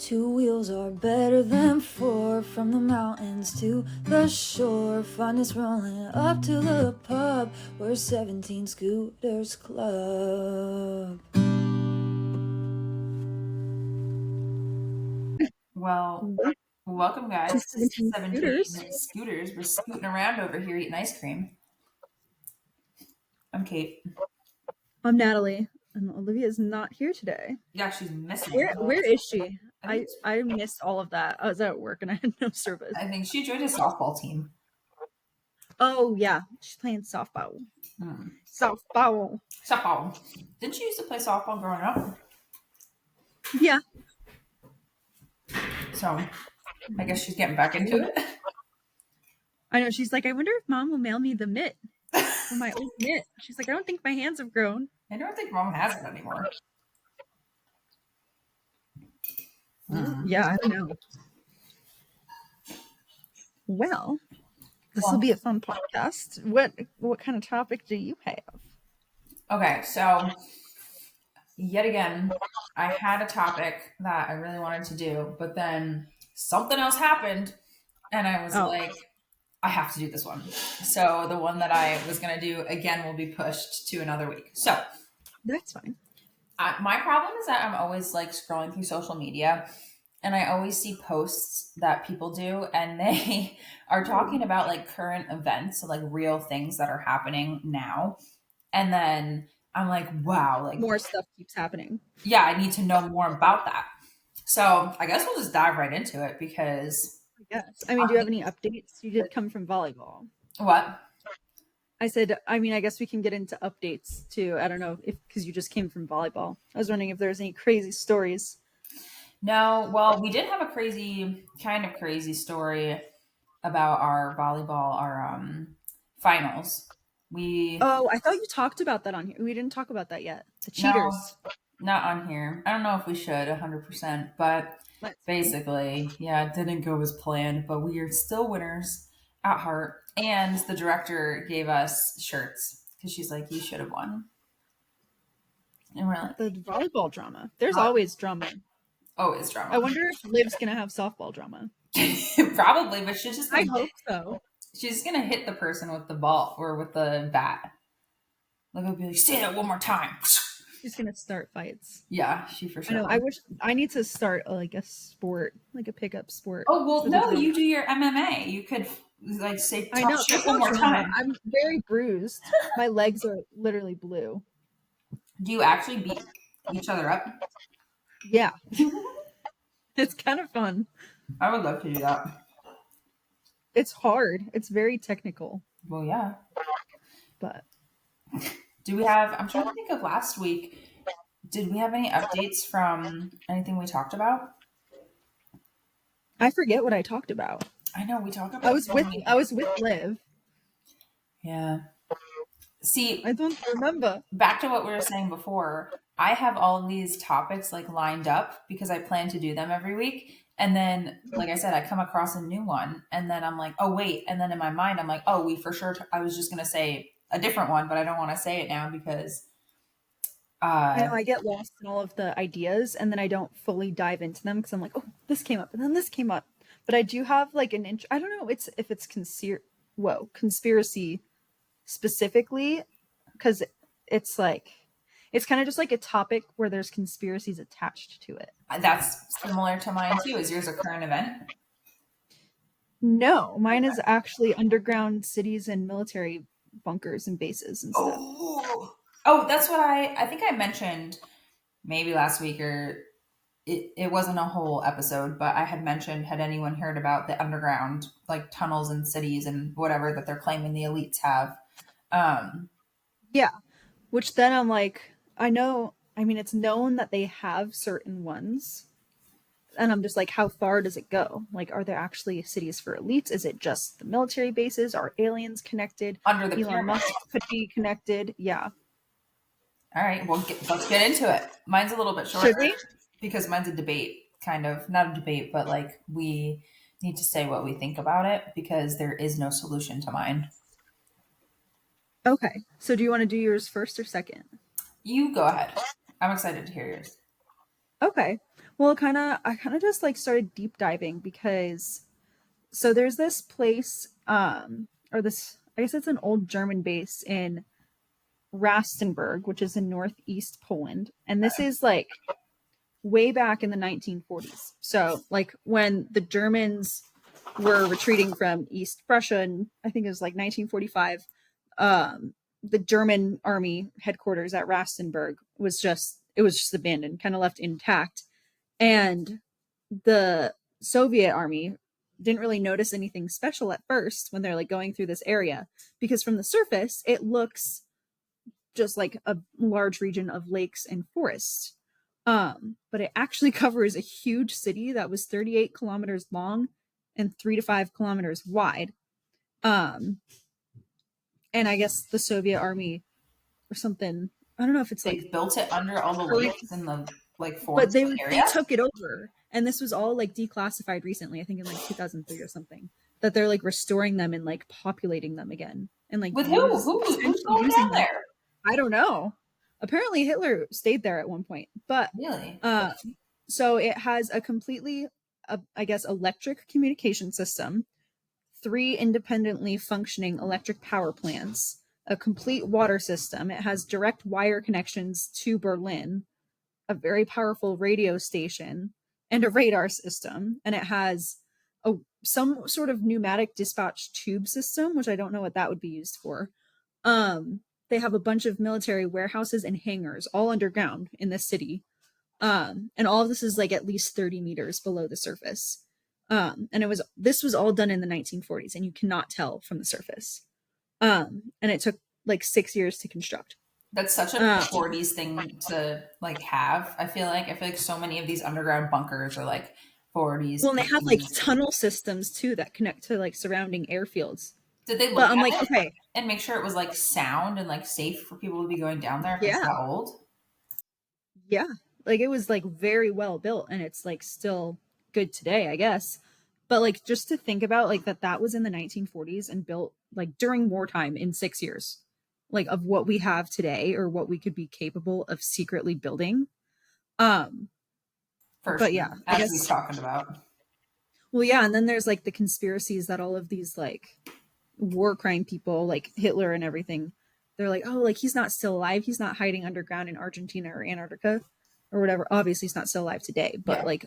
Two wheels are better than four. From the mountains to the shore, find us rolling up to the pub. We're 17 Scooters Club. Well, welcome guys to 17 17 Scooters. Scooters. We're scooting around over here eating ice cream. I'm Kate. I'm Natalie, and Olivia's not here today. Yeah, she's missing. Where is she? I I missed all of that. I was at work and I had no service. I think she joined a softball team. Oh yeah, she's playing softball. Softball. Softball. Didn't she used to play softball growing up? Yeah. So I guess she's getting back into it. I know. She's like, I wonder if Mom will mail me the mitt for my old mitt. She's like, I don't think my hands have grown. I don't think Mom has it anymore. Yeah, I don't know. Well, this will be a fun podcast. What kind of topic do you have? Okay, so yet again, I had a topic that I really wanted to do, but then something else happened, and I was like, I have to do this one. So the one that I was going to do again will be pushed to another week. So That's fine. my problem is that I'm always like scrolling through social media and I always see posts that people do and they are talking about like current events, so like real things that are happening now. And then I'm like, wow, like More stuff keeps happening. yeah, I need to know more about that. So I guess we'll just dive right into it because Yes. I mean, do you have any updates? You did come from volleyball. what? I said, I mean, I guess we can get into updates too. I don't know if because you just came from volleyball. I was wondering if there's any crazy stories. No, well, we did have a kind of crazy story about our volleyball, our finals. Oh, I thought you talked about that on here. We didn't talk about that yet. The cheaters. No, not on here. I don't know if we should 100%, but basically, yeah, it didn't go as planned, but we are still winners at heart. And the director gave us shirts because she's like, you should have won. And we're like, the volleyball drama. There's always drama. Always drama. I wonder if Liv's gonna have softball drama. Probably, but she's just. I hope so. She's gonna hit the person with the ball or with the bat. Like I'll be like, say that one more time. She's gonna start fights. Yeah, she for sure. I know. I wish I need to start like a sport, like a pickup sport. Oh well, no, you do your MMA. You could like say I know. shit one more time. I'm very bruised. My legs are literally blue. Do you actually beat each other up? Yeah. It's kind of fun. I would love to do that. It's hard. It's very technical. Well, yeah. But do we have? I'm trying to think of last week. Did we have any updates from anything we talked about? I forget what I talked about. I know we talked about. I was with Liv. Yeah. See, I don't remember. Back to what we were saying before. I have all of these topics like lined up because I plan to do them every week. And then, like I said, I come across a new one and then I'm like, oh, wait. And then in my mind, I'm like, oh, we for sure. I was just going to say a different one, but I don't want to say it now because. I know I get lost in all of the ideas and then I don't fully dive into them because I'm like, oh, this came up and then this came up. But I do have like I don't know if it's conspiracy specifically because it's like it's kind of just like a topic where there's conspiracies attached to it. That's similar to mine too. Is yours a current event? No, mine is actually underground cities and military bunkers and bases and stuff. Oh, that's what I think I mentioned maybe last week or it wasn't a whole episode, but I had mentioned, had anyone heard about the underground like tunnels in cities and whatever that they're claiming the elites have? Yeah, which then I'm like, I mean, it's known that they have certain ones. And I'm just like, how far does it go? Like, are there actually cities for elites? Is it just the military bases? Are aliens connected? Under the Elon Musk could be connected. Yeah. All right. Well, let's get into it. Mine's a little bit shorter. Should we? Because mine's a debate, kind of. Not a debate, but like we need to say what we think about it because there is no solution to mine. Okay. So do you want to do yours first or second? You go ahead. I'm excited to hear yours. Okay. Well, I kind of just like started deep diving because so there's this place, or this, I guess it's an old German base in Rastenburg, which is in northeast Poland. And this is like way back in the 1940s. So, like when the Germans were retreating from East Prussia, and I think it was like 1945, the German army headquarters at Rastenburg was just abandoned, kind of left intact. And the Soviet army didn't really notice anything special at first when they're like going through this area because from the surface it looks just like a large region of lakes and forests. But it actually covers a huge city that was 38 kilometers long and 3 to 5 kilometers wide. Um, and I guess the Soviet army or something, I don't know if it's They like built it under all the hurry, lakes and the like but forested they area. took it over. And this was all like declassified recently, I think in like 2003 or something, that they're like restoring them and like populating them again and like With who? use Who's potentially going using down them. there? I don't know. Apparently Hitler stayed there at one point, but Really? uh, so it has a completely, I guess, electric communication system, three independently functioning electric power plants, a complete water system. It has direct wire connections to Berlin, a very powerful radio station, and a radar system. And it has some sort of pneumatic dispatch tube system, which I don't know what that would be used for. They have a bunch of military warehouses and hangars all underground in this city. And all of this is like at least 30 meters below the surface. And this was all done in the 1940s, and you cannot tell from the surface. And it took like 6 years to construct. That's such a Um, 40s thing to like have. I feel like so many of these underground bunkers are like 40s, well, and they have like 50s. tunnel systems too that connect to like surrounding airfields. Did they look But I'm at like, it okay, and make sure it was like sound and like safe for people to be going down there if it's yeah, that old? yeah, like it was like very well built, and it's like still good today, I guess. But like just to think about like that was in the 1940s and built like during wartime in 6 years, like of what we have today or what we could be capable of secretly building. Um, For but sure. yeah, I As we've guess. talked about. Well, yeah, and then there's like the conspiracies that all of these like war crime people, like Hitler and everything, they're like, oh, like he's not still alive. He's not hiding underground in Argentina or Antarctica or whatever. Obviously, he's not still alive today, but Yeah. like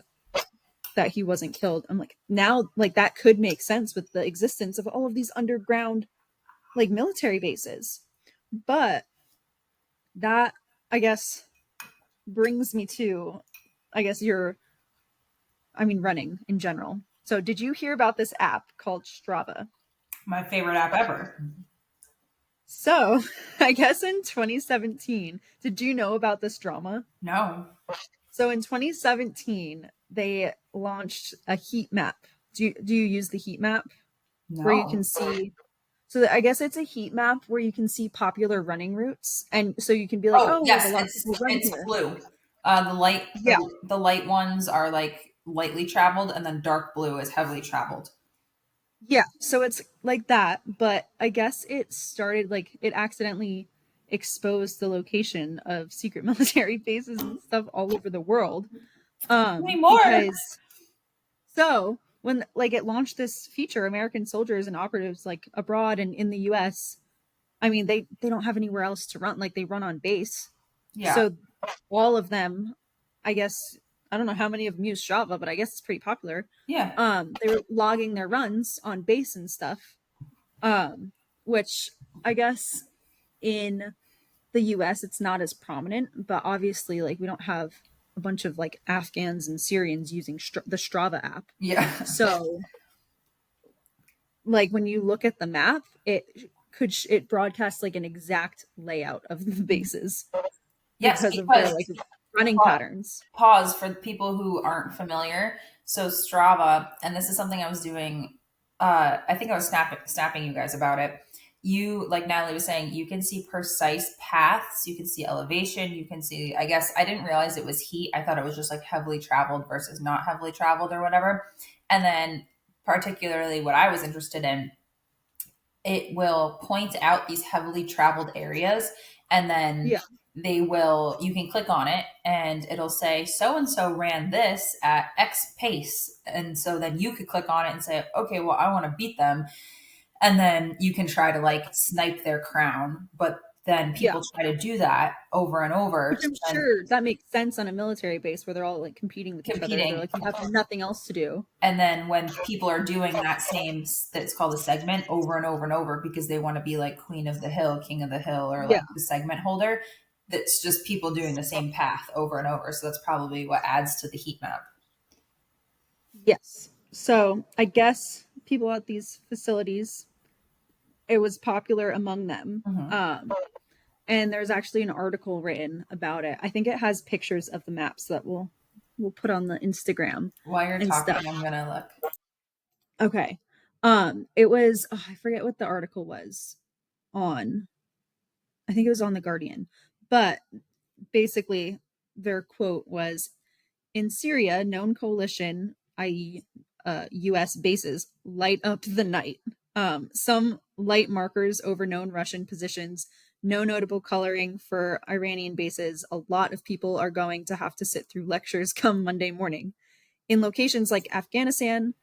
that he wasn't killed. I'm like, now, like that could make sense with the existence of all of these underground like military bases. But that, I guess, brings me to, I guess, running in general. So, did you hear about this app called Strava? My favorite app ever. So, I guess in 2017, did you know about this drama? No. So, in 2017, they launched a heat map. Do you use the heat map where you can No. see? So, I guess it's a heat map where you can see popular running routes, and so you can be like, Oh, oh, like a yes, lot of it's people run it's here. blue. The light Yeah, the light ones are like lightly traveled and then dark blue is heavily traveled. yeah. So it's like that, but I guess it started like it accidentally exposed the location of secret military bases and stuff all over the world. Anymore. Because so when like it launched this feature, American soldiers and operatives like abroad and in the US, I mean they don't have anywhere else to run. Like they run on base. Yeah. So all of them, I guess I don't know how many of them use Strava, but I guess it's pretty popular. Yeah. They were logging their runs on base and stuff. Which I guess in the US it's not as prominent, but obviously like we don't have a bunch of like Afghans and Syrians using the Strava app. Yeah. So like when you look at the map, it broadcasts like an exact layout of the bases Yes, because of their because like running pa- patterns. pause for the people who aren't familiar. So Strava, and this is something I was doing. I think I was snapping you guys about it. You, like Natalie was saying, you can see precise paths. You can see elevation. You can see. I guess I didn't realize it was heat. I thought it was just like heavily traveled versus not heavily traveled or whatever. And then, particularly, what I was interested in, it will point out these heavily traveled areas and then Yeah. you can click on it and it'll say so and so ran this at X pace. And so then you could click on it and say, okay, well, I want to beat them. And then you can try to like snipe their crown. But then Yeah. people try to do that over and over Which I'm and sure that makes sense on a military base where they're all like competing with each other. They're competing. like, you have nothing else to do. And then when people are doing that same, that's called a segment over and over and over because they want to be like queen of the hill, king of the hill, or Yeah. like the segment holder. That's just people doing the same path over and over. So that's probably what adds to the heat map. Yes. So I guess people at these facilities, it was popular among them. Mm-hmm. And there's actually an article written about it. I think it has pictures of the maps that we'll put on the Instagram While you're and stuff. talking, I'm gonna look. Okay. It was I forget what the article was on. I think it was on the Guardian. But basically their quote was in Syria, known coalition, i.e., U.S. bases, light up the night. Some light markers over known Russian positions, no notable coloring for Iranian bases. A lot of people are going to have to sit through lectures come Monday morning. In locations like Afghanistan,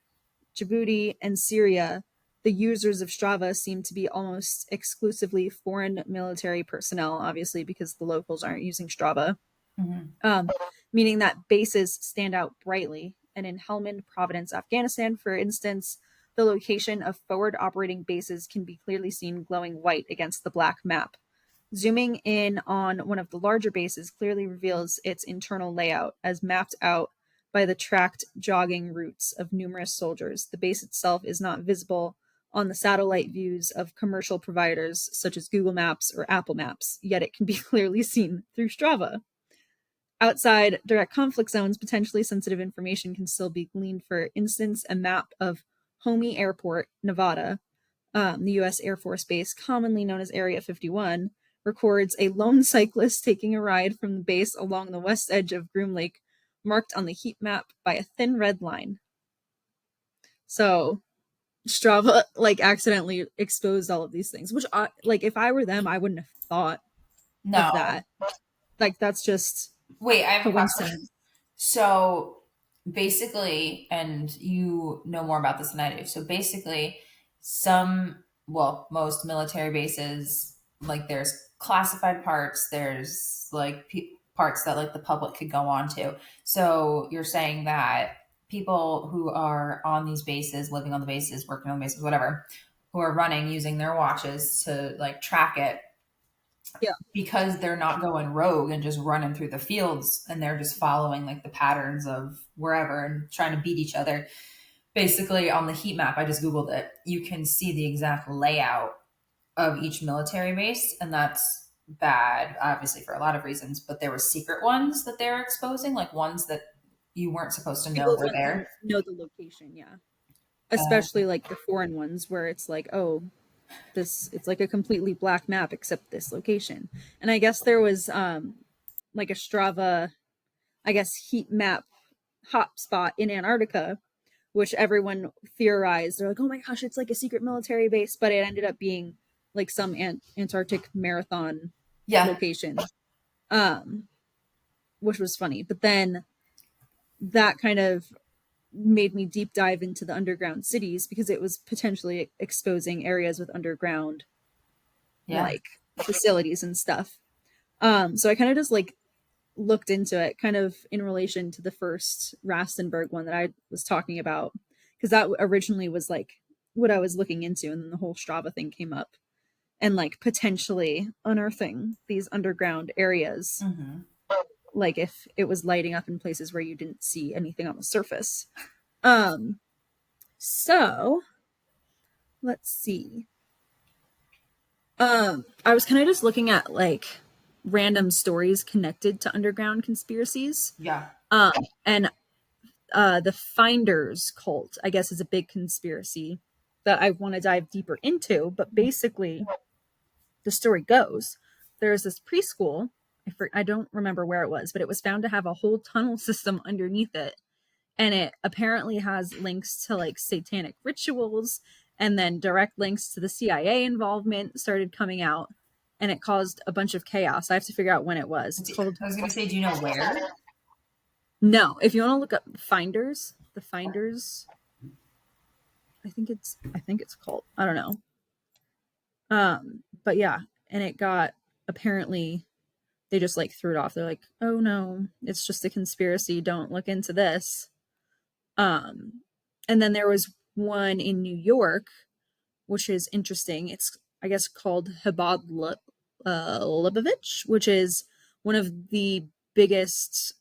Djibouti, and Syria, the users of Strava seem to be almost exclusively foreign military personnel, obviously, because the locals aren't using Strava, Mm-hmm. um, meaning that bases stand out brightly. And in Helmand Province, Afghanistan, for instance, the location of forward operating bases can be clearly seen glowing white against the black map. Zooming in on one of the larger bases clearly reveals its internal layout as mapped out by the tracked jogging routes of numerous soldiers. The base itself is not visible on the satellite views of commercial providers such as Google Maps or Apple Maps, yet it can be clearly seen through Strava. Outside direct conflict zones, potentially sensitive information can still be gleaned. For instance, a map of Homey Airport, Nevada, the U.S. Air Force Base, commonly known as Area 51, records a lone cyclist taking a ride from the base along the west edge of Groom Lake, marked on the heat map by a thin red line. So Strava like accidentally exposed all of these things, which like if I were them, I wouldn't have thought of No. that. Like that's just Wait, I have a question. coincidence. So basically, and you know more about this than I do. So basically, most military bases, like there's classified parts, there's like parts that like the public could go on to. So you're saying that people who are on these bases, living on the bases, working on the bases, whatever, who are running using their watches to like track it Yeah, because they're not going rogue and just running through the fields and they're just following like the patterns of wherever and trying to beat each other. Basically, on the heat map, I just Googled it, you can see the exact layout of each military base. And that's bad, obviously, for a lot of reasons. But there were secret ones that they were exposing, like ones that you weren't supposed to know people were wouldn't there. know the location. Yeah, Uh, especially like the foreign ones where it's like, oh, this it's like a completely black map except this location. And I guess there was like a Strava, I guess heat map hotspot in Antarctica, which everyone theorized. They're like, oh my gosh, it's like a secret military base, but it ended up being like some Antarctic marathon yeah. location, um, which was funny. But then that kind of made me deep dive into the underground cities because it was potentially exposing areas with underground Yeah. like facilities and stuff. So I kind of just like looked into it kind of in relation to the first Rastenburg one that I was talking about because that originally was like what I was looking into, and then the whole Strava thing came up and like potentially unearthing these underground areas, Mm-hmm. like if it was lighting up in places where you didn't see anything on the surface. Um, so let's see. I was kind of just looking at like random stories connected to underground conspiracies. Yeah. Um, and the Finders cult, I guess, is a big conspiracy that I want to dive deeper into. But basically, the story goes there's this preschool. I don't remember where it was, but it was found to have a whole tunnel system underneath it. And it apparently has links to like satanic rituals, and then direct links to the CIA involvement started coming out. and it caused a bunch of chaos. I have to figure out when it was. It's called I was going to say, do you know where? No. If you want to look up the Finders, I think it's called. I don't know. But yeah, and it got apparently they just like threw it off. They're like, "Oh no, it's just a conspiracy. Don't look into this." Um, and then there was one in New York, which is interesting. It's I guess called Lebovich, which is one of the biggest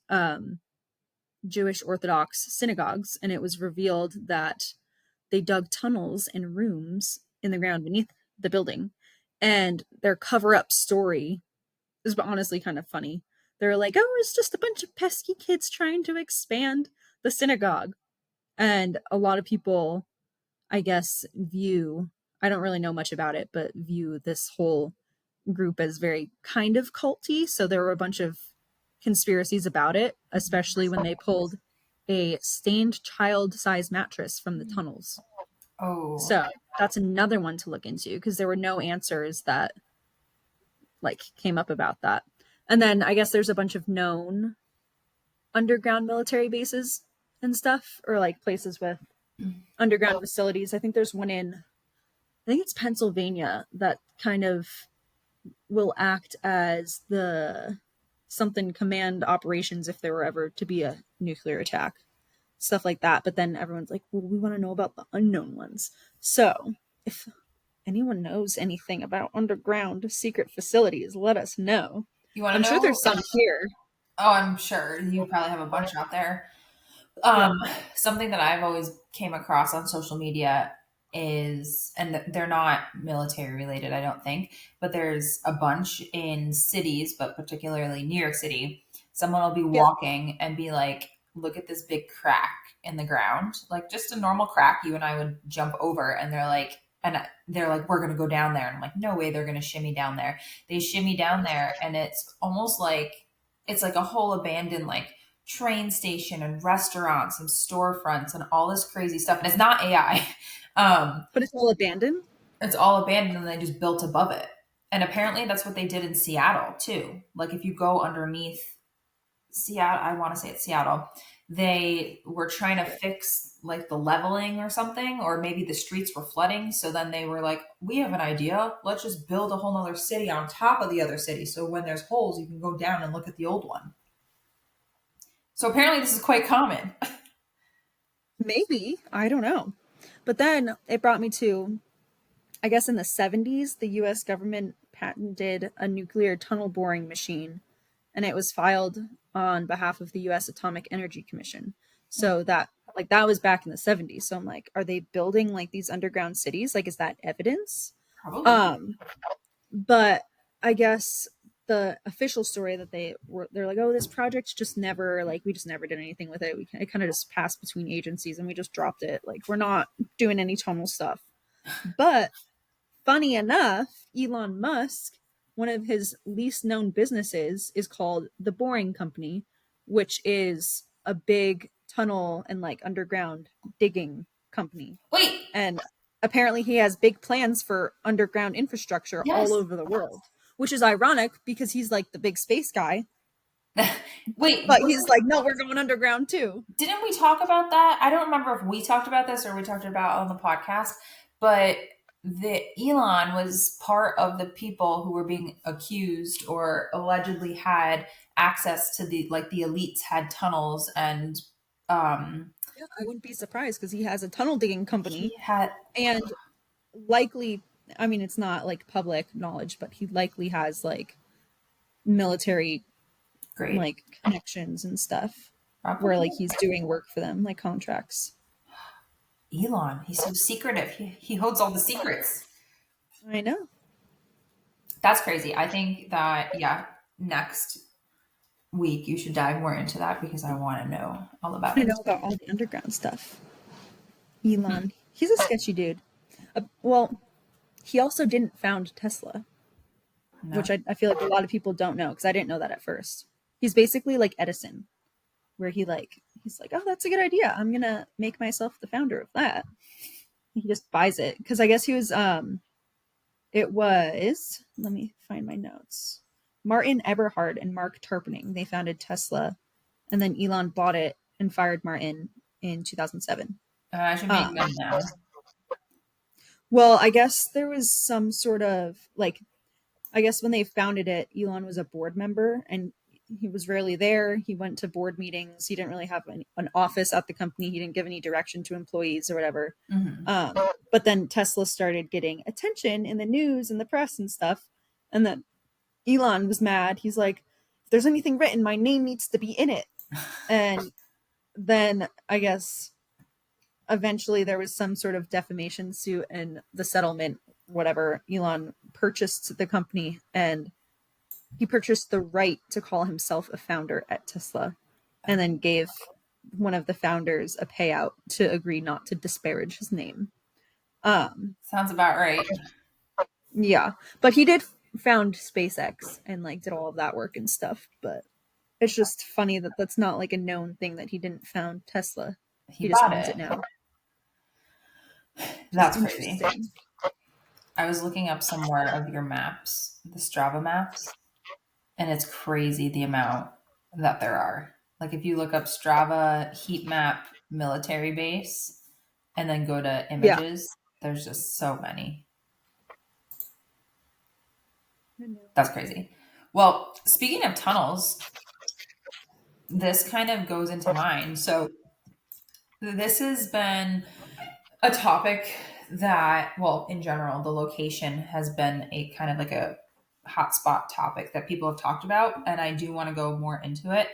Jewish Orthodox synagogues, and it was revealed that they dug tunnels and rooms in the ground beneath the building, and their cover-up story is honestly kind of funny. They're like, "Oh, it's just a bunch of pesky kids trying to expand the synagogue," and a lot of people, I guess, I don't really know much about it, but view this whole group as very kind of culty. So there were a bunch of conspiracies about it, especially when they pulled a stained child size mattress from the tunnels. Oh, So that's another one to look into because there were no answers that like came up about that. And then I guess there's a bunch of known underground military bases and stuff, or like places with underground facilities. I think there's one I think it's Pennsylvania that kind of will act as the something command operations if there were ever to be a nuclear attack, stuff like that. But then everyone's like, well, we want to know about the unknown ones. So if anyone knows anything about underground secret facilities, let us know. you want to I'm sure know? there's some here. Oh, I'm sure you probably have a bunch out there. Yeah. Um, Something that I've always came across on social media is, and they're not military related, I don't think, but there's a bunch in cities, but particularly New York City. Someone will be Yeah. walking and be like, look at this big crack in the ground, like just a normal crack you and I would jump over. And they're like, we're going to go down there. And I'm like, no way they're going to shimmy down there. They shimmy down there, and it's almost like it's like a whole abandoned, like, train station and restaurants and storefronts and all this crazy stuff. And it's not AI. But it's all abandoned. It's all abandoned and they just built above it. And apparently that's what they did in Seattle too. Like if you go underneath Seattle, I want to say it's Seattle, they were trying to fix like the leveling or something, or maybe the streets were flooding. So then they were like, we have an idea. Let's just build a whole nother city on top of the other city. So when there's holes, you can go down and look at the old one. So apparently this is quite common. Maybe. I don't know. But then it brought me to, I guess in the 70s, the US government patented a nuclear tunnel boring machine, and it was filed on behalf of the US Atomic Energy Commission. So that was back in the 70s. So I'm like, are they building like these underground cities? Like is that evidence? Probably. Um but I guess the official story that they're like, oh, this project just never like we just never did anything with it. It kind of just passed between agencies and we just dropped it. Like we're not doing any tunnel stuff. But funny enough, Elon Musk, one of his least known businesses is called the Boring Company, which is a big tunnel and like underground digging company. Wait, And apparently he has big plans for underground infrastructure all yes. over the world, which is ironic because he's like the big space guy, Wait, but he's like, no, we're going underground too. didn't we talk about that? I don't remember if we talked about this or we talked about on the podcast, but the Elon was part of the people who were being accused or allegedly had access to the elites had tunnels and Yeah, I wouldn't be surprised because he has a tunnel digging company he had and likely, I mean, it's not like public knowledge, but he likely has like military great like connections and stuff where probably like he's doing work for them, like contracts. Elon. He's so secretive. He holds all the secrets. I know. That's crazy. I think that yeah, next week you should dive more into that because I want to know all about I him. know about all the underground stuff. Elon, he's a sketchy dude. Well, he also didn't found Tesla, No. which I feel like a lot of people don't know because I didn't know that at first. He's basically like Edison, where he's like, oh, that's a good idea. I'm gonna make myself the founder of that. He just buys it because I guess he was It was, let me find my notes. Martin Eberhard and Mark Tarpening. They founded Tesla, and then Elon bought it and fired Martin in 2007. Imagine being Um, them now. well, I guess there was some sort of like, I guess when they founded it, Elon was a board member and he was rarely there. He went to board meetings. He didn't really have an office at the company. He didn't give any direction to employees or whatever. Hmm. But then Tesla started getting attention in the news and the press and stuff. And then Elon was mad. He's like, if there's anything written, my name needs to be in it. And then I guess eventually there was some sort of defamation suit and the settlement, whatever. Elon purchased the company and he purchased the right to call himself a founder at Tesla and then gave one of the founders a payout to agree not to disparage his name. Um, Sounds about right. yeah, but he did found SpaceX and like did all of that work and stuff. But it's just funny that that's not like a known thing that he didn't found Tesla. He He just bought owns it it. now. Just That's crazy. interesting. I was looking up some more of your maps, the Strava maps, and it's crazy the amount that there are. Like if you look up Strava heat map military base and then go to Yeah. images, there's just so many. That's crazy. Well, speaking of tunnels, this kind of goes into mine. So this has been a topic that, well, in general, the location has been a kind of like a hotspot topic that people have talked about, and I do want to go more into it.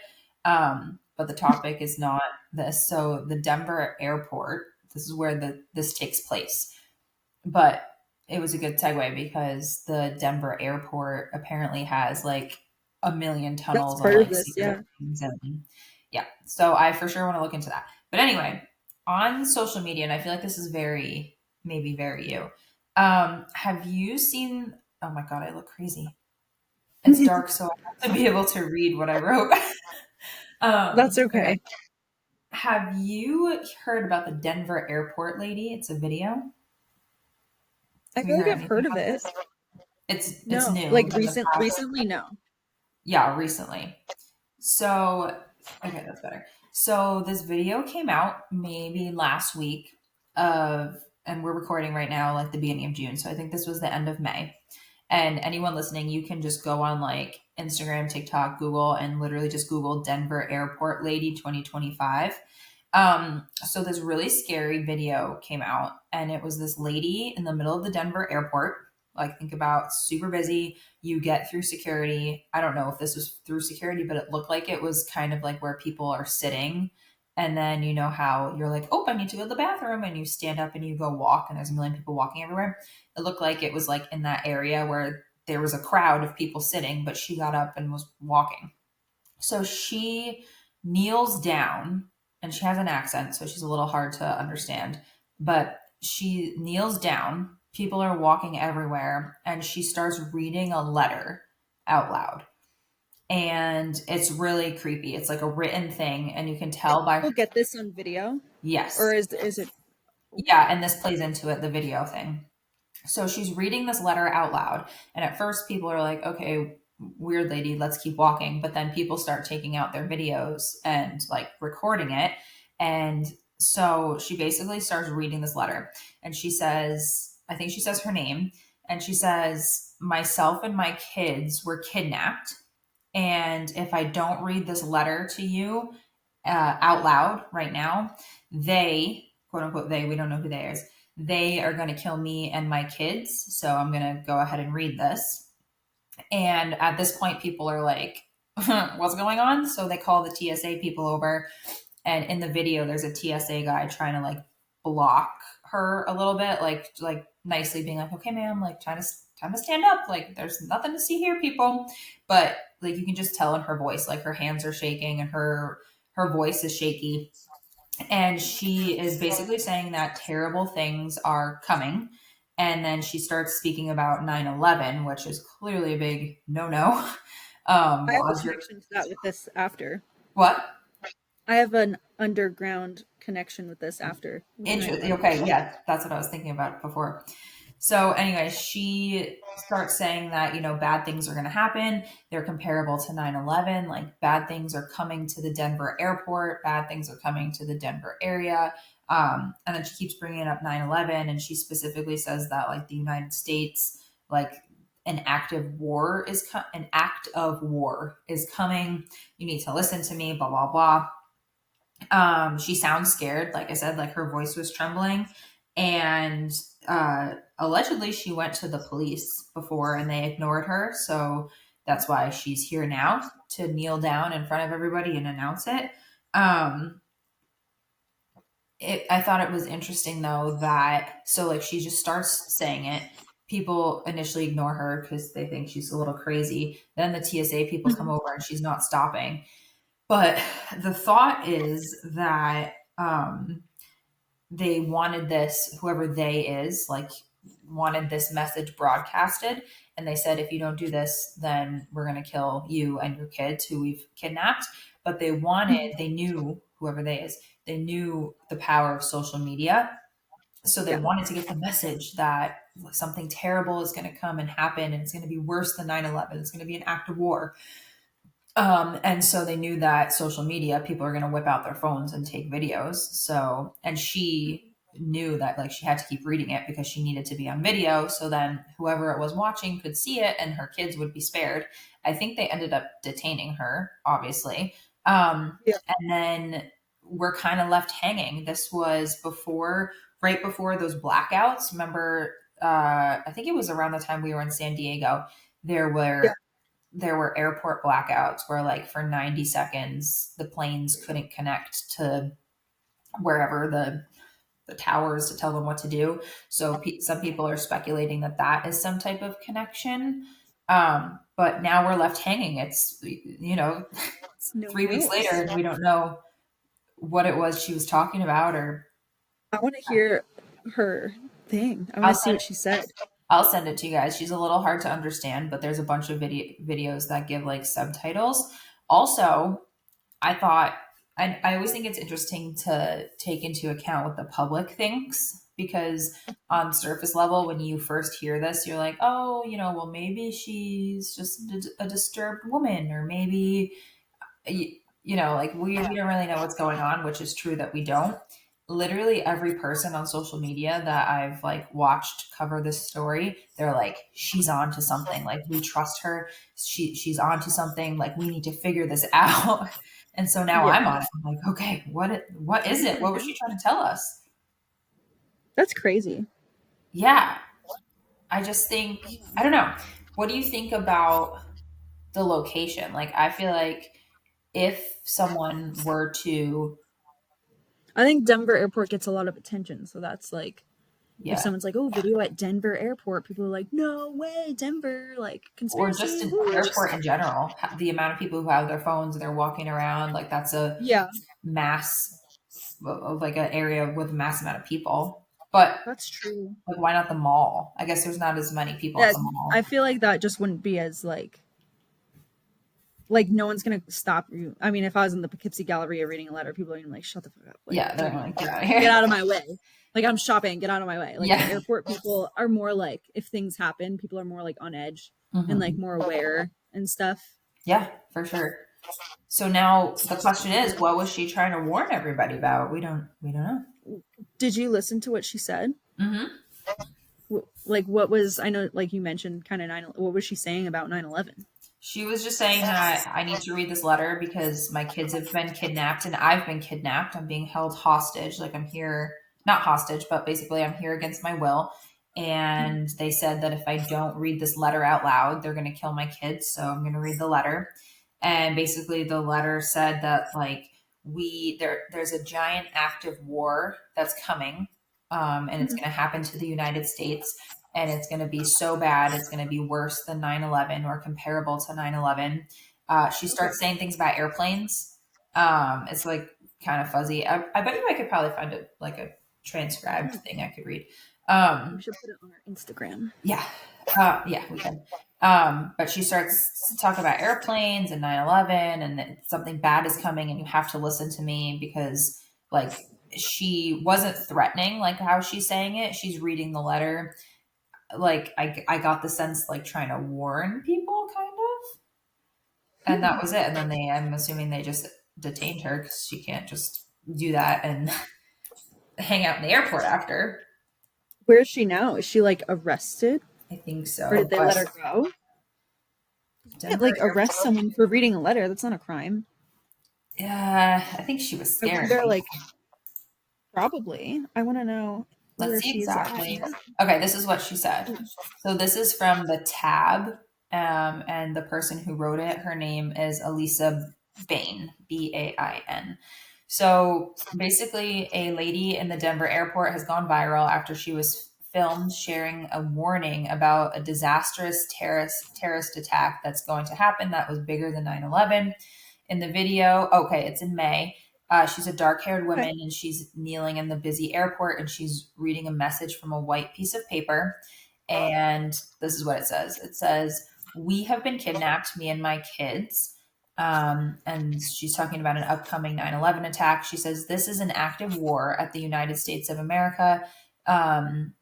But the topic is not this. So the Denver airport, this is where this takes place. But it was a good segue because the Denver airport apparently has like a million That's tunnels and part of like this, secret yeah. things. And yeah, so I for sure want to look into that. But anyway, on social media, and I feel like this is very, maybe very you. Have you seen? Oh my god, I look crazy. It's dark, so I have to be able to read what I wrote. That's Okay. okay. Have you heard about the Denver airport lady? It's a video. I Have you feel like heard I've anything heard of about it. this? It's No, new like in the past. recently, no. Yeah, recently. So, okay, that's better. So this video came out maybe last week of, and we're recording right now, like the beginning of June. So I think this was the end of May. And anyone listening, you can just go on like Instagram, TikTok, Google, and literally just Google Denver Airport Lady 2025. So this really scary video came out, and it was this lady in the middle of the Denver airport. Like, think about super busy. You get through security. I don't know if this was through security, but it looked like it was kind of like where people are sitting. And then you know how you're like, oh, I need to go to the bathroom, and you stand up and you go walk, and there's a million people walking everywhere. It looked like it was like in that area where there was a crowd of people sitting, but she got up and was walking. So she kneels down, and she has an accent, so she's a little hard to understand. But she kneels down. People are walking everywhere, and she starts reading a letter out loud. And it's really creepy. It's like a written thing, and you can Can tell by, people get this on video, or yes. is it Yeah, and this plays into it, the video thing. So she's reading this letter out loud. And at first, people are like, okay, weird lady, let's keep walking. But then people start taking out their videos and like recording it. And so she basically starts reading this letter. And she says, I think she says her name. And she says, myself and my kids were kidnapped. And if I don't read this letter to you out loud right now, they, quote unquote, they, we don't know who they is, they are going to kill me and my kids. So I'm going to go ahead and read this. And at this point, people are like, what's going on? So they call the TSA people over. And in the video, there's a TSA guy trying to like block her a little bit, like nicely being like, okay, ma'am, like time to stand up. Like there's nothing to see here, people. But like you can just tell in her voice, like her hands are shaking and her voice is shaky, and she is basically saying that terrible things are coming. And then she starts speaking about 9/11, which is clearly a big no-no. I have Well, a as you're, connection to that with this after. what? I have an underground connection with this after with Interesting. 9/11. Okay, yeah, that's what I was thinking about before. So anyway, she starts saying that, bad things are going to happen. They're comparable to 9/11. Like bad things are coming to the Denver airport. Bad things are coming to the Denver area. And then she keeps bringing up 9/11, and she specifically says that like the United States, like an act of war is coming. You need to listen to me, blah, blah, blah. She sounds scared. Like I said, like her voice was trembling. And allegedly, she went to the police before and they ignored her. So that's why she's here now to kneel down in front of everybody and announce it. Um, I thought it was interesting though that so like she just starts saying it. People initially ignore her because they think she's a little crazy. Then the TSA people come over and she's not stopping. But the thought is that they wanted this, whoever they is, like wanted this message broadcasted. And they said, if you don't do this, then we're going to kill you and your kids who we've kidnapped. But they knew, whoever they is, they knew the power of social media. So they Yeah. wanted to get the message that something terrible is going to come and happen and it's going to be worse than 9/11. It's going to be an act of war. And so they knew that social media, people are going to whip out their phones and take videos. So, and she knew that like she had to keep reading it because she needed to be on video. So then whoever it was watching could see it and her kids would be spared. I think they ended up detaining her, obviously. Yeah. And then we're kind of left hanging. This was right before those blackouts. Remember, I think it was around the time we were in San Diego. There Yeah. were there were airport blackouts where like for 90 seconds the planes couldn't connect to wherever the towers to tell them what to do. So some people are speculating that that is some type of connection. But now we're left hanging. It's it's No one 3 weeks later knows. and we don't know what it was she was talking about. Or I want to hear her thing. I want I'll to see send what she said. I'll send it to you guys. She's a little hard to understand, but there's a bunch of videos that give like subtitles. Also, I thought I always think it's interesting to take into account what the public thinks because on surface level, when you first hear this, you're like, oh, well, maybe she's just a disturbed woman, or maybe like we don't really know what's going on, which is true that we don't. Literally every person on social media that I've like watched cover this story, they're like, she's on to something. Like we trust her. She's on to something. Like we need to figure this out. And so now Yeah. I'm on it. I'm like, okay, what is it? What was she trying to tell us? That's crazy. Yeah. I just think I don't know. What do you think about the location? Like I feel like if someone were to I think Denver Airport gets a lot of attention, so that's like if yeah, someone's like, "Oh, video at Denver Airport," people are like, "No way, Denver!" Like or just conspiracy. an Woo. airport in general, the amount of people who have their phones and they're walking around, like that's a Yeah, mass, like an area with a mass amount of people. But that's true. like, why not the mall? I guess there's not as many people at Yeah, the I mall. feel like that just wouldn't be as like no one's gonna stop you. I mean, if I was in the Poughkeepsie Galleria reading a letter, people are gonna be like, "Shut the fuck up!" Like, Yeah, they're don't like, get out of get here. out of my way. Like I'm shopping, get out of my way. Like the Yeah. airport people are more like, if things happen, people are more like on edge and like Hmm. more aware and stuff. Yeah, for sure. So now the question is, what was she trying to warn everybody about? We don't know. Did you listen to what she said? Hmm. Like what was, I know like you mentioned kind of what was she saying about 9/11? She was just saying that I need to read this letter because my kids have been kidnapped and I've been kidnapped. I'm being held hostage. Like I'm here, not hostage, but basically I'm here against my will. And they said that if I don't read this letter out loud, they're going to kill my kids. So I'm going to read the letter. And basically the letter said that like there's a giant active war that's coming. And it's going to happen to the United States and it's going to be so bad. It's going to be worse than 9/11 or comparable to 9/11. She Okay. starts saying things about airplanes. It's like kind of fuzzy. I bet you I could probably find a transcribed thing I could read. We Um, should put it on our Instagram. yeah, yeah, we can. But she starts talking about airplanes and 9/11 and that something bad is coming and you have to listen to me because like she wasn't threatening like how she's saying it. She's reading the letter like I got the sense like trying to warn people kind of, and that Hmm. was it. And then I'm assuming they just detained her because she can't just do that and hang out in the airport after. Where is she now? Is she like arrested, I think or so, did they but let her go? You can't Denver like arrest Airport. someone for reading a letter. That's not a crime. Yeah, I think she was I scared. wonder, like, probably. I want to know Let's where see she's at exactly. now. Okay, this is what she said. So this is from the tab, and the person who wrote it, her name is Elisa Bain, Bain. So basically, a lady in the Denver airport has gone viral after she was filmed sharing a warning about a disastrous terrorist attack that's going to happen that was bigger than 9/11. In the video, okay, it's in May. She's a dark haired Okay. woman and she's kneeling in the busy airport and she's reading a message from a white piece of paper. And this is what it says: it says, "We have been kidnapped, me and my kids." And she's talking about an upcoming 9/11 attack. She says, "This is an active war at the United States of America." Um,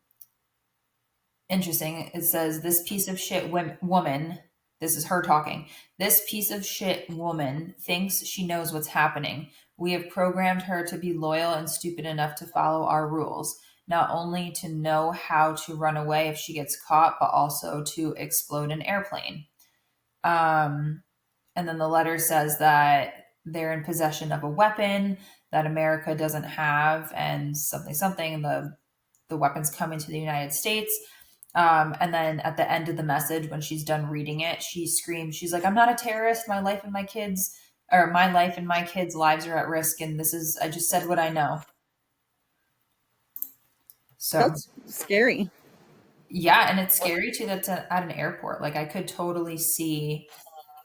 Interesting. It says, "This piece of shit woman," this is her talking, "this piece of shit woman thinks she knows what's happening. We have programmed her to be loyal and stupid enough to follow our rules, not only to know how to run away if she gets caught, but also to explode an airplane." Um, and then the letter says that they're in possession of a weapon that America doesn't have, and something, something. The weapons coming to the United States. And then at the end of the message, when she's done reading it, she screams, she's like, "I'm not a terrorist. My life and my kids, or my life and my kids' lives are at risk. And this is, I just said what I know." So, That's scary. yeah. And it's scary too that's at an airport. Like, I could totally see,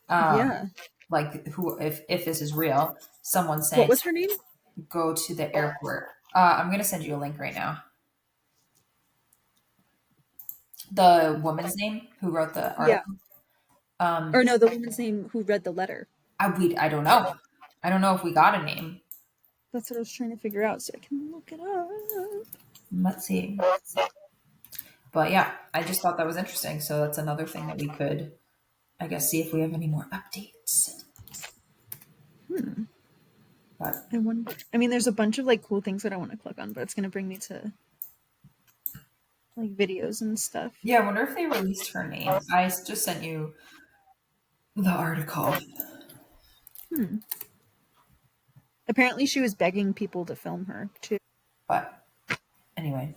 um, Yeah. like, who, if this is real, someone What saying, was her name? go to the airport. I'm going to send you a link right now. The woman's name who wrote the Yeah. article. Um, Or no, the woman's name who read the letter. I don't know. I don't know if we got a name. That's what I was trying to figure out so I can look it up. Let's see. But yeah, I just thought that was interesting. So that's another thing that we could, I guess, see if we have any more updates. Hmm. But I wonder. I mean, there's a bunch of like cool things that I want to click on, but it's gonna bring me to like videos and stuff. yeah, I wonder if they released her name. I just sent you the article. Hmm. Apparently, she was begging people to film her too. But anyway,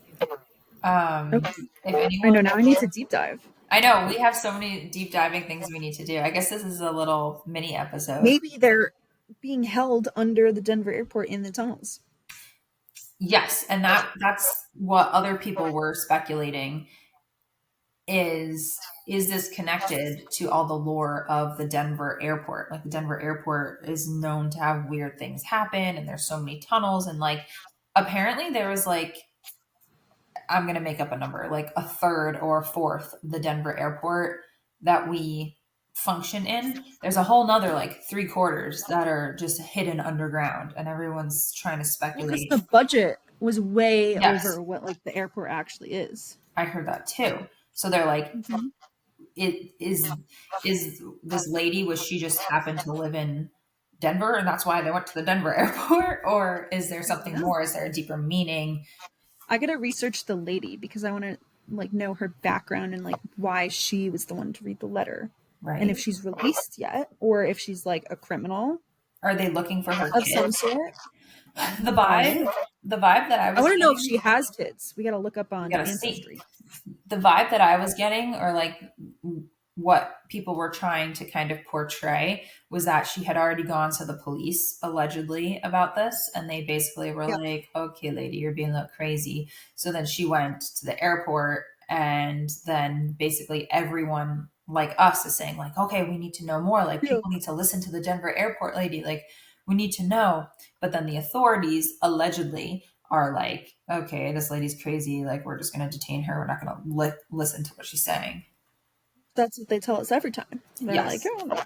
um, Okay. if I know. anyone, Now I need to deep dive. I know we have so many deep diving things we need to do. I guess this is a little mini episode. Maybe they're being held under the Denver airport in the tunnels. Yes, and that's what other people were speculating is this connected to all the lore of the Denver airport? Like the Denver airport is known to have weird things happen and there's so many tunnels and like apparently there was like I'm going to make up a number, like a third or a fourth of the Denver airport that we function in. There's a whole nother like three quarters that are just hidden underground and everyone's trying to Well, because speculate. the budget was way Yes, over what like the airport actually is. I heard that too. So they're like, Hmm. it is this lady, was she just happened to live in Denver and that's why they went to the Denver airport, or is there I don't something know. more? Is there a deeper meaning? I gotta research the lady because I want to like know her background and like why she was the one to read the letter, and if Right? she's released yet, or if she's like a criminal Are they looking for her of some kids? sort. the I don't vibe know. the vibe that I I was want to know if getting, she has kids. We gotta look up we on gotta see. Ancestry. The vibe that I was getting, or like what people were trying to kind of portray, was that she had already gone to the police allegedly about this, and they basically were Yeah. like, "Okay, lady, you're being a little crazy." So then she went to the airport, and then basically everyone like us is saying like, "Okay, we need to know more. Like Yeah. people need to listen to the Denver airport lady. Like we need to know." But then the authorities allegedly are like, "Okay, this lady's crazy. Like, we're just going to detain her. We're not going to listen to what she's saying." That's what they tell us every time. They're like, Yes, oh, no.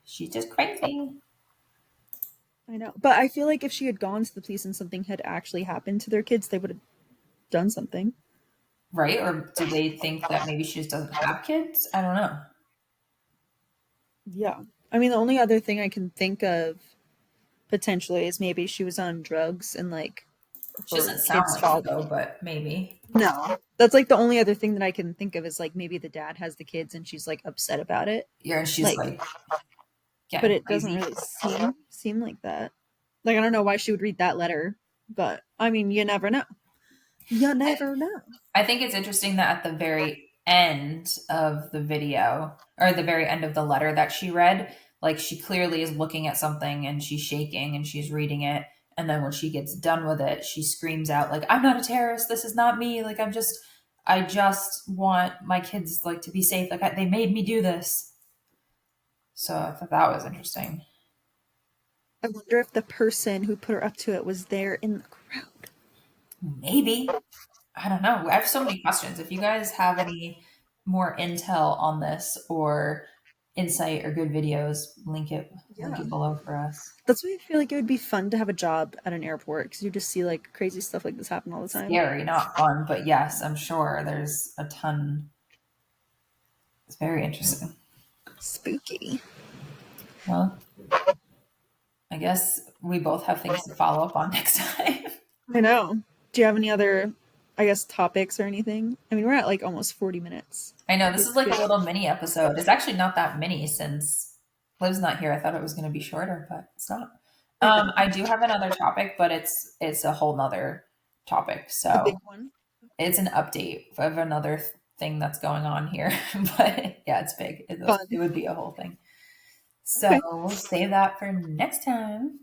she's just crazy. I know. But I feel like if she had gone to the police and something had actually happened to their kids, they would have done something. right? Or do they think that maybe she just doesn't have kids? I don't know. Yeah. I mean, the only other thing I can think of potentially is maybe she was on drugs and like She her doesn't sound kid's like it father. though, but maybe. No. That's like the only other thing that I can think of is like maybe the dad has the kids and she's like upset about it. Yeah, and she's Like, like but getting it doesn't crazy. really seem like that. Like I don't know why she would read that letter, but I mean, you never know. You never know. I think it's interesting that at the very end of the video, or the very end of the letter that she read, like she clearly is looking at something and she's shaking and she's reading it. And then when she gets done with it, she screams out, like, I'm not a terrorist. This is not me. Like, I just want my kids like to be safe. Like, they made me do this. So I thought that was interesting. I wonder if the person who put her up to it was there in the crowd. Maybe. I don't know. I have so many questions. If you guys have any more intel on this or insight or good videos, link Yeah. it below for us. That's why I feel like it would be fun to have a job at an airport because you just see like crazy stuff like this happen all the time. Scary, not fun, but yes, I'm sure there's a ton. It's very interesting. Spooky. Well, I guess we both have things to follow up on next time. I know. Do you have any other, I guess, topics or anything? I mean, we're at like almost 40 minutes. I know this It's is like a good. little mini episode. It's actually not that mini since Liv's not here. I thought it was going to be shorter, but it's not. I know. I do have another topic, but it's a whole nother topic. A big So one. it's an update of another thing that's going on here. But yeah, it's big. Fun. It would be a whole thing. So Okay. we'll save that for next time.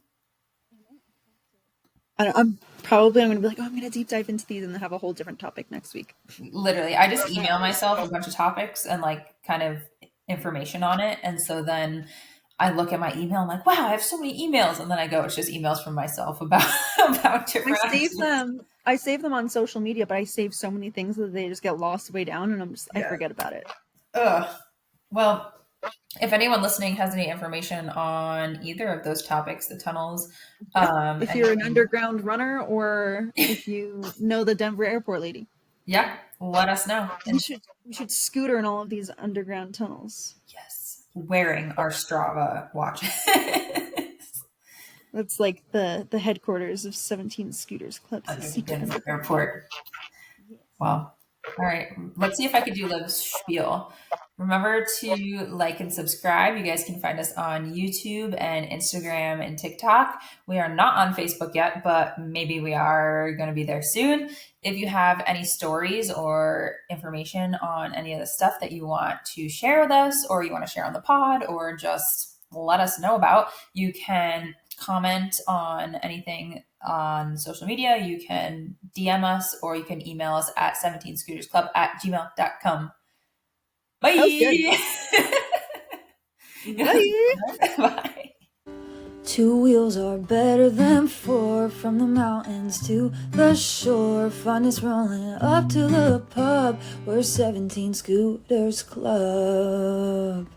I'm gonna be like, oh, I'm gonna deep dive into these and then have a whole different topic next week. Literally, I just email myself a bunch of topics and like kind of information on it. And so then I look at my email, I'm like, wow, I have so many emails. And then I go, it's just emails from myself about about I different save ideas. them. I save them on social media, but I save so many things that they just get lost way down, and I Yeah. forget about it. Ugh. Well, if anyone listening has any information on either of those topics, the tunnels, Yeah. If you're an anything, underground runner, or if you know the Denver airport lady, yeah, let us know. we And should scooter in all of these underground tunnels. yes, wearing our Strava watches. That's like the headquarters of 17 Scooters Club's Under the secret Denver underground. airport. Well, all right. Let's see if I could do Liv's spiel. Remember to like and subscribe. You guys can find us on YouTube and Instagram and TikTok. We are not on Facebook yet, but maybe we are going to be there soon. If you have any stories or information on any of the stuff that you want to share with us, or you want to share on the pod, or just let us know about, you can comment on anything on social media. You can DM us or you can email us at 17scootersclub@gmail.com. That was good. Bye. Bye. Bye. Two wheels are better than four. From the mountains to the shore, fun is rolling up to the pub. We're 17 Scooters Club.